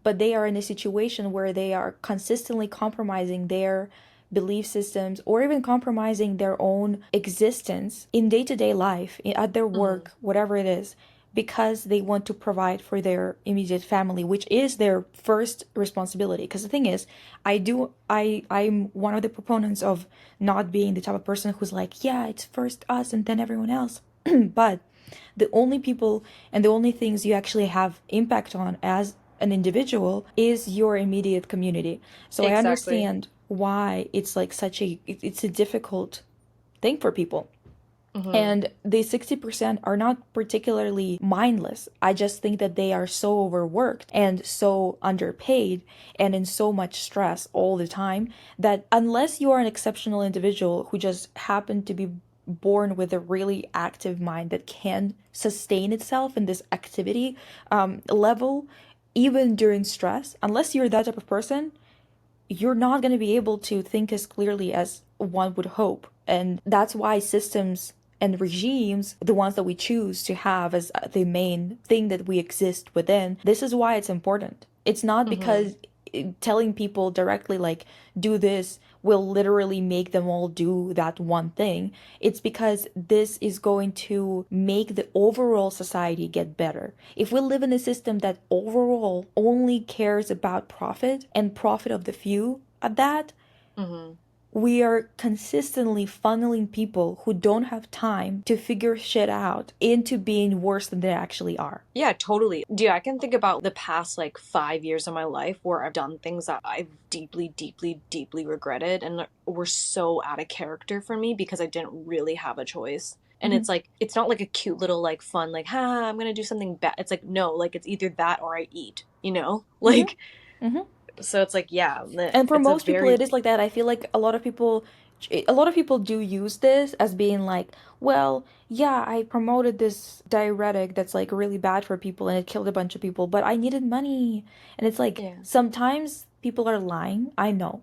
but they are in a situation where they are consistently compromising their belief systems or even compromising their own existence in day-to-day life, at their Mm-hmm. work, whatever it is, because they want to provide for their immediate family, which is their first responsibility. Because the thing is, I'm one of the proponents of not being the type of person who's like, yeah, it's first us and then everyone else. But the only people and the only things you actually have impact on as an individual is your immediate community. So I Exactly. understand why it's like it's a difficult thing for people. Mm-hmm. And the 60% are not particularly mindless. I just think that they are so overworked and so underpaid and in so much stress all the time that unless you are an exceptional individual who just happened to be born with a really active mind that can sustain itself in this activity level, even during stress, unless you're that type of person, you're not going to be able to think as clearly as one would hope. And that's why systems and regimes, the ones that we choose to have as the main thing that we exist within, this is why it's important. It's not Mm-hmm. because telling people directly, like, do this will literally make them all do that one thing. It's because this is going to make the overall society get better. If we live in a system that overall only cares about profit and profit of the few at that, Mm-hmm. we are consistently funneling people who don't have time to figure shit out into being worse than they actually are. Yeah, totally. Dude, I can think about the past like 5 years of my life where I've done things that I've deeply, deeply, deeply regretted and were so out of character for me because I didn't really have a choice. And Mm-hmm. it's like, it's not like a cute little like fun, like, ha, I'm gonna do something bad. It's like, no, like it's either that or I eat, you know? Mm-hmm. Like, Mm-hmm. so it's like, yeah, And for it's a most people, very, it is like that. I feel like a lot of people do use this as being like, well, yeah, I promoted this diuretic that's like really bad for people and it killed a bunch of people, but I needed money. And it's like yeah. sometimes people are lying. I know.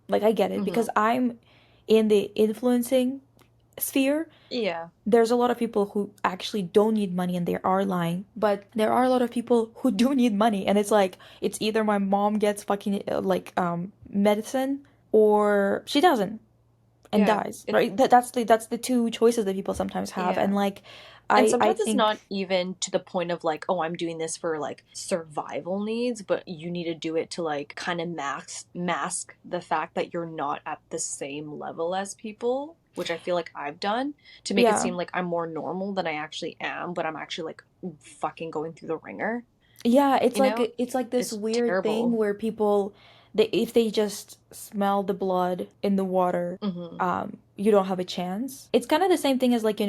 Like I get it Mm-hmm. because I'm in the influencing sphere. Yeah. There's a lot of people who actually don't need money and they are lying, but there are a lot of people who do need money, and it's like it's either my mom gets fucking like medicine or she doesn't and Yeah. dies, right? That's the two choices that people sometimes have, and Yeah. like And I sometimes it's think not even to the point of like, oh, I'm doing this for like survival needs, but you need to do it to like kind of mask the fact that you're not at the same level as people, which I feel like I've done to make it yeah. seem like I'm more normal than I actually am, but I'm actually like fucking going through the ringer, Yeah, you know? it's like this It's weird thing terrible. where people, if they just smell the blood in the water, Mm-hmm. you don't have a chance. It's kind of the same thing as like,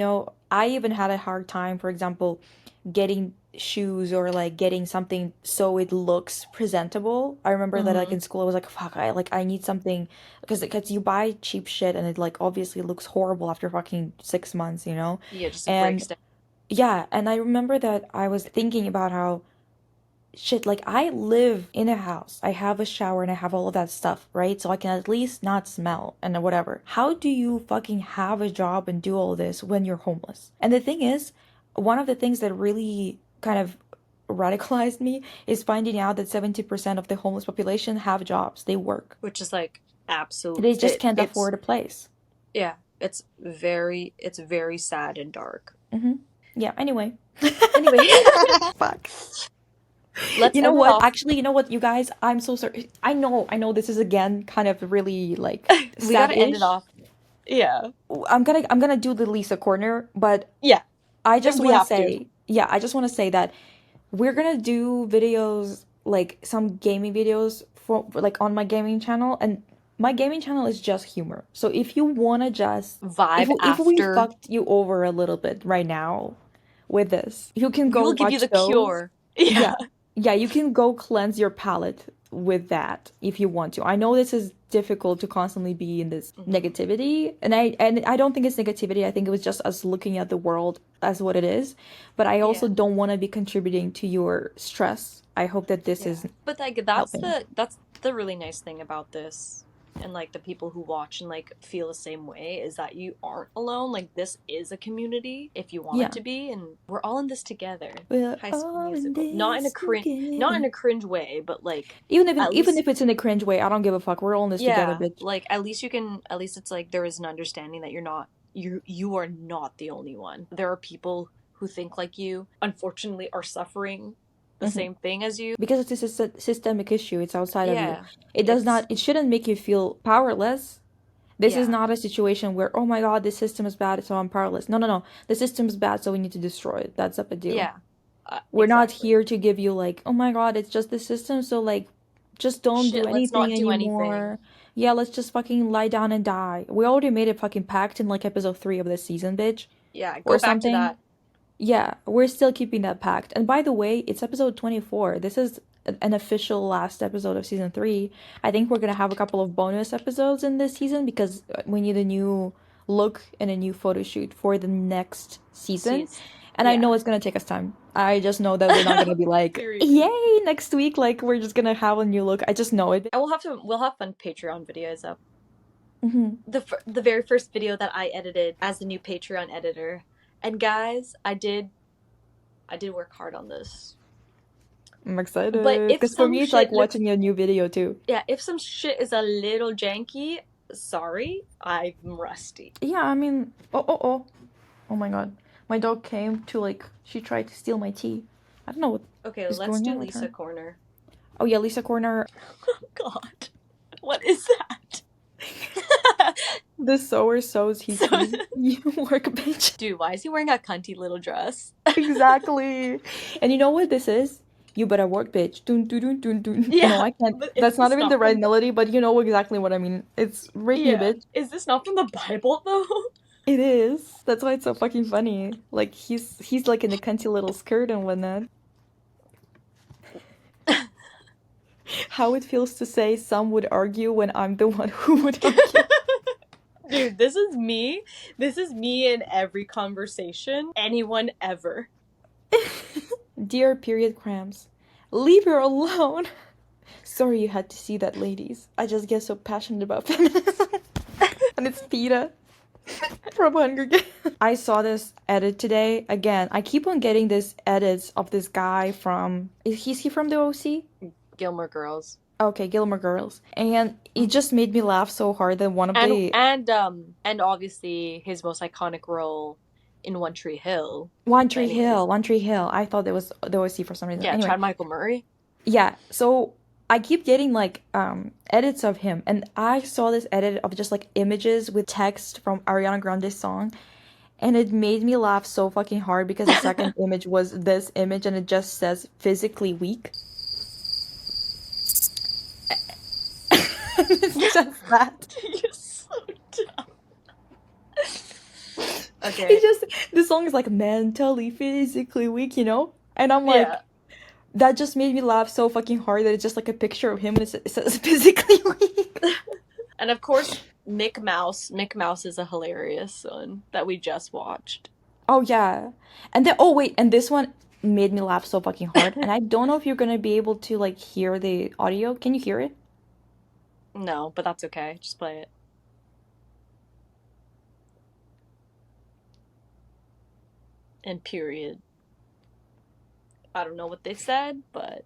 I even had a hard time, for example, getting shoes or like getting something so it looks presentable. I remember that like Mm-hmm. in school I was like, fuck, I need something because you buy cheap shit and it like obviously looks horrible after fucking 6 months, you know? Yeah, just breaks And down. yeah, and I remember that I was thinking about how shit, like I live in a house. I have a shower and I have all of that stuff, right? So I can at least not smell and whatever. How do you fucking have a job and do all this when you're homeless? And the thing is, one of the things that really kind of radicalized me is finding out that 70% of the homeless population have jobs. They work. Which is like absolute They just can't it's afford a place. yeah, it's very sad and dark. Mm-hmm. Yeah, anyway. Anyway, Fuck. let's You know end it what? off. Actually, you know what, you guys? I'm so sorry. I know this is again kind of really like We got to end it sad-ish. off. Yeah. I'm gonna do the Lisa corner, but Yeah, I just we want to have to. say, yeah, I just want to say that we're gonna do videos like some gaming videos for like on my gaming channel, and my gaming channel is just humor. So if you wanna just Vibe if we after. fucked you over a little bit right now with this, you can We go will give you watch the those. cure. Yeah. Yeah. Yeah, you can go cleanse your palate with that if you want to. I know this is difficult to constantly be in this Mhm. negativity, and I don't think it's negativity. I think it was just us looking at the world as what it is. But I also Yeah. don't want to be contributing to your stress. I hope that this Yeah. is But like helping. that's the really nice thing about this, and like the people who watch and like feel the same way, is that you aren't alone. Like this is a community if you want it Yeah. to be, and we're all in this together. We're High School all in Musical. Not in a this not in together. a cringe way, but like at Even least, if it's in a cringe way, I don't give a fuck. We're all in this together, yeah, bitch. like at least you can, at least it's like there is an understanding that you are not the only one. There are people who think like you, unfortunately are suffering the Hmm. same thing as you. Because it's a systemic issue. It's outside of you. Yeah. It does not. It's It shouldn't make you feel powerless. This is yeah. not a situation where, oh my god, this system is bad, so I'm powerless. No, no, no. The system is bad, so we need to destroy it. That's up a deal. Yeah. We're not Exactly. here to give you like, oh my god, it's just the system, so like, just don't do Shit, let's anything not do anything. anymore. Yeah, let's just fucking lie down and die. We already made a fucking pact in like episode 3 of this season, bitch, Yeah, or go back to something. that. Yeah, we're still keeping that pact. And by the way, it's episode 24. This is an official last episode of season 3. I think we're gonna have a couple of bonus episodes in this season because we need a new look and a new photo shoot for the next season. Sees. And I know Yeah. it's gonna take us time. I just know that we're not gonna be like, Period. yay, next week, like we're just gonna have a new look. I just know it. And we'll have fun Patreon videos up. Hmm. The very first video that I edited as the new Patreon editor. And guys, I did work hard on this. I'm excited. But if Because for some me, it's like shit looks, watching a new video too. yeah, if some shit is a little janky, sorry, I'm rusty. Yeah, I mean, oh. Oh my god. My dog came to like she tried to steal my tea. I don't know what Okay, is let's going do on with Lisa her. Corner. Oh yeah, Lisa Corner. Oh god. What is that? The sower sows he So- sees. You work, bitch. Dude, why is he wearing a cunty little dress? Exactly. And you know what this is? You better work, bitch. Dun dun dun dun dun. Yeah, No, I can't. but That's not even the right from melody, but you know exactly what I mean. It's rape me, yeah. bitch. Is this not from the Bible though? It is. That's why it's so fucking funny. Like he's like in a cunty little skirt and whatnot. How it feels to say some would argue when I'm the one who would argue. Dude, this is me. This is me in every conversation. Anyone ever. Dear period cramps, leave her alone. Sorry you had to see that, ladies. I just get so passionate about feminism. And it's Tita from Hunger Games. I saw this edit today. Again, I keep on getting these edits of this guy from... Is he from the OC? Gilmore Girls. Okay, Gilmore Girls. And it just made me laugh so hard that one of the... And obviously his most iconic role in One Tree Hill. One Tree Anyways. Hill. One Tree Hill. I thought it was the OC for some reason. Yeah, Anyway. Chad Michael Murray. Yeah, so I keep getting like edits of him, and I saw this edit of just like images with text from Ariana Grande's song, and it made me laugh so fucking hard because the second image was this image and it just says physically weak. It's just that. You're so dumb. Okay. It's just the song is like mentally, physically weak, you know? And I'm like, Yeah. that just made me laugh so fucking hard that it's just like a picture of him and it says physically weak. And of course, Mick Mouse. Mick Mouse is a hilarious one that we just watched. Oh yeah. And then oh wait, and this one made me laugh so fucking hard. And I don't know if you're gonna be able to like hear the audio. Can you hear it? No, but that's okay. Just play it. And period. I don't know what they said, but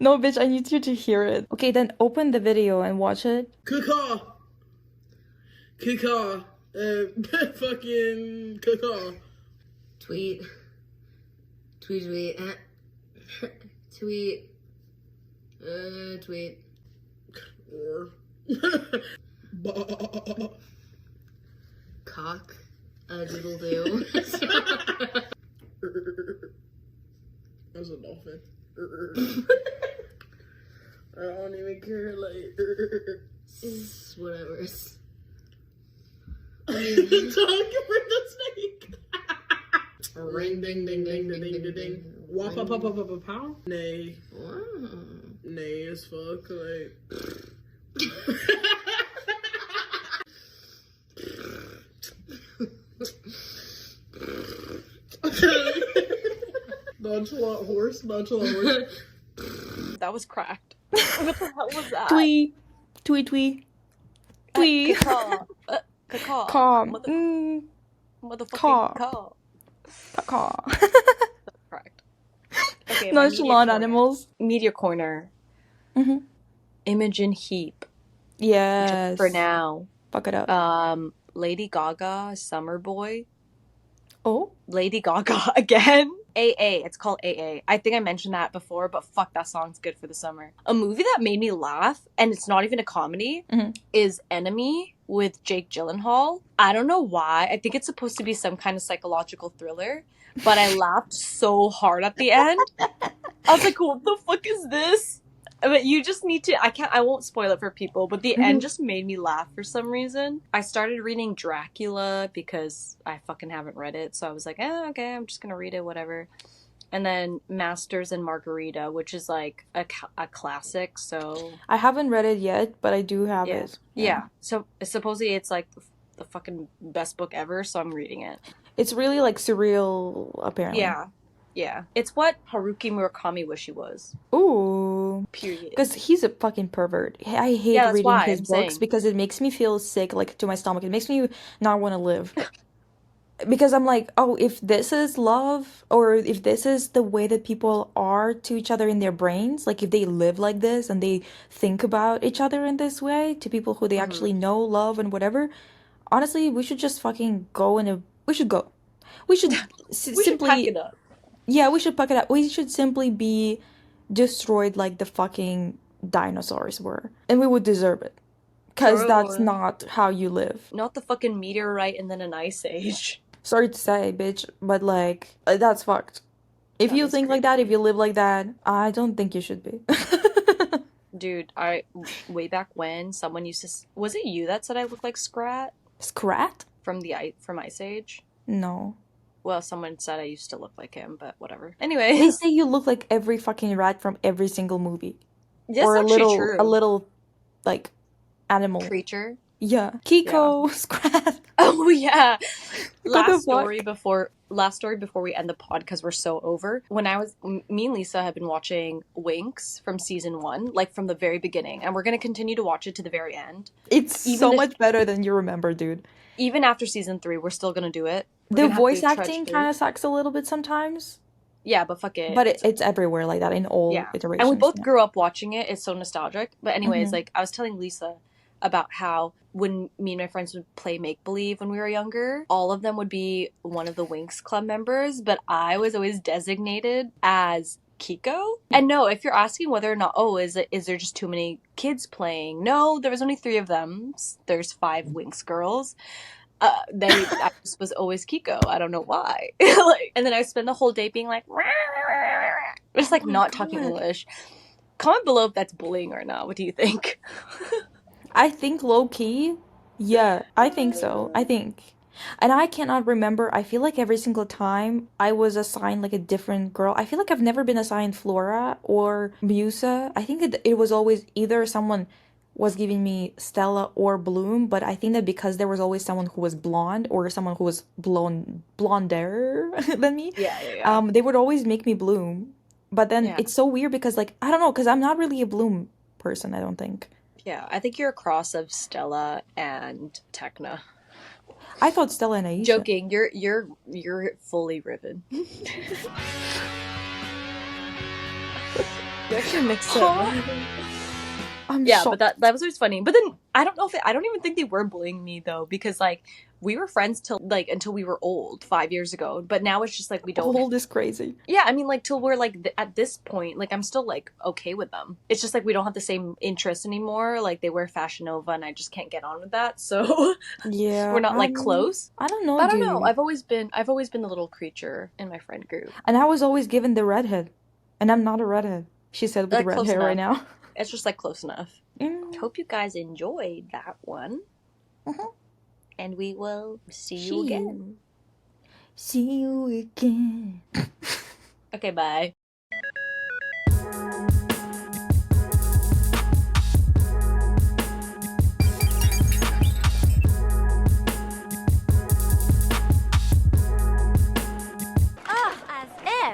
No, bitch, I need you to hear it. Okay, then open the video and watch it. Caca. Caca. Fucking caca. Tweet. Tweet. Tweet. Tweet. Or. Cock. Doodle doo. That's a dolphin. I don't even care, like... Whatever. Talking for the snake. Ring ding ding ding ding ding ding ding. Wop pop pop pop pop pow. Nay. Nay as fuck, like... Nonchalant horse. That was cracked. What the hell was that? Twee. Twee twee. Twee. Caca. Caca. Caw. Motherfucking Caw. caw. Caw. Correct. Okay, my Nonchalant animals. Media corner. Mm-hmm. Imogen Heap. Yes. Just for now. Fuck it up. Lady Gaga, Summer Boy. Oh? Lady Gaga again. AA. It's called AA. I think I mentioned that before, but fuck, that song's good for the summer. A movie that made me laugh, and it's not even a comedy, is Enemy with Jake Gyllenhaal. I don't know why. I think it's supposed to be some kind of psychological thriller, but I laughed so hard at the end. I was like, what the fuck is this? But you just need to, I won't spoil it for people, but the end just made me laugh for some reason. I started reading Dracula because I fucking haven't read it, so I was like, okay, I'm just gonna read it, whatever. And then Masters and Margarita, which is like a classic, so... I haven't read it yet, but I do have it. Yeah. So supposedly it's like the fucking best book ever, so I'm reading it. It's really like surreal, apparently. Yeah. It's what Haruki Murakami wish he was. Ooh. Period. Because he's a fucking pervert. I hate reading his books saying. because it makes me feel sick, like, to my stomach. It makes me not want to live. Because I'm like, oh, if this is love, or if this is the way that people are to each other in their brains, like if they live like this and they think about each other in this way to people who they actually know, love, and whatever, honestly, we should just fucking go in a... We should go. We should simply... should pack it up. Yeah, we should pack it up. We should simply be destroyed like the fucking dinosaurs were. And we would deserve it. Because that's not how you live. Not the fucking meteorite and then an ice age. Sorry to say, bitch, but like, that's fucked. If you think like that, if you live like that, I don't think you should be. Dude, way back when, someone used to... Was it you that said I look like Scrat? Scrat? From Ice Age? No. Well, someone said I used to look like him, but whatever. Anyway. They say you look like every fucking rat from every single movie. That's or actually true. A little, like, animal. Creature? Yeah. Kiko, Scrat. Oh, yeah. Last story before we end the pod, because we're so over. When me and Lisa have been watching Winx from season 1, like from the very beginning, and we're going to continue to watch it to the very end. It's so much better than you remember, dude. Even after season 3, we're still going to do it. The voice acting kind of sucks a little bit sometimes. Yeah, but fuck it. But it's everywhere like that in all iterations. And we both grew up watching it. It's so nostalgic. But anyways, like, I was telling Lisa about how when me and my friends would play make-believe when we were younger, all of them would be one of the Winx Club members, but I was always designated as Kiko. And no, if you're asking whether or not, is there just too many kids playing? No, there was only 3 of them. There's 5 Winx girls. I just was always Kiko. I don't know why. And then I spend the whole day being like, just like not talking English. Comment below if that's bullying or not. What do you think? I think low key, yeah, I think so. And I cannot remember. I feel like every single time I was assigned like a different girl. I feel like I've never been assigned Flora or Musa. I think it was always either someone was giving me Stella or Bloom, but I think that because there was always someone who was blonde or someone who was blonder than me, they would always make me Bloom. But then it's so weird because, like, I don't know, because I'm not really a Bloom person, I don't think. Yeah, I think you're a cross of Stella and Tekna. I thought Stella and Aisha. Joking, you're fully Riven. You actually mix up. Shocked. But that was always funny. But then I don't even think they were bullying me though, because like we were friends until we were old 5 years ago. But now it's just like we don't. Old is crazy. Yeah, I mean, like till we're like at this point, like I'm still like okay with them. It's just like we don't have the same interests anymore. Like they wear Fashion Nova, and I just can't get on with that. So yeah, we're not like close. I don't know. I don't know. I've always been the little creature in my friend group, and I was always given the redhead, and I'm not a redhead. She said with the red hair right now. It's just like close enough. Mm. Hope you guys enjoyed that one. Mhm. And we will see See you you. again. See you again. Okay, bye.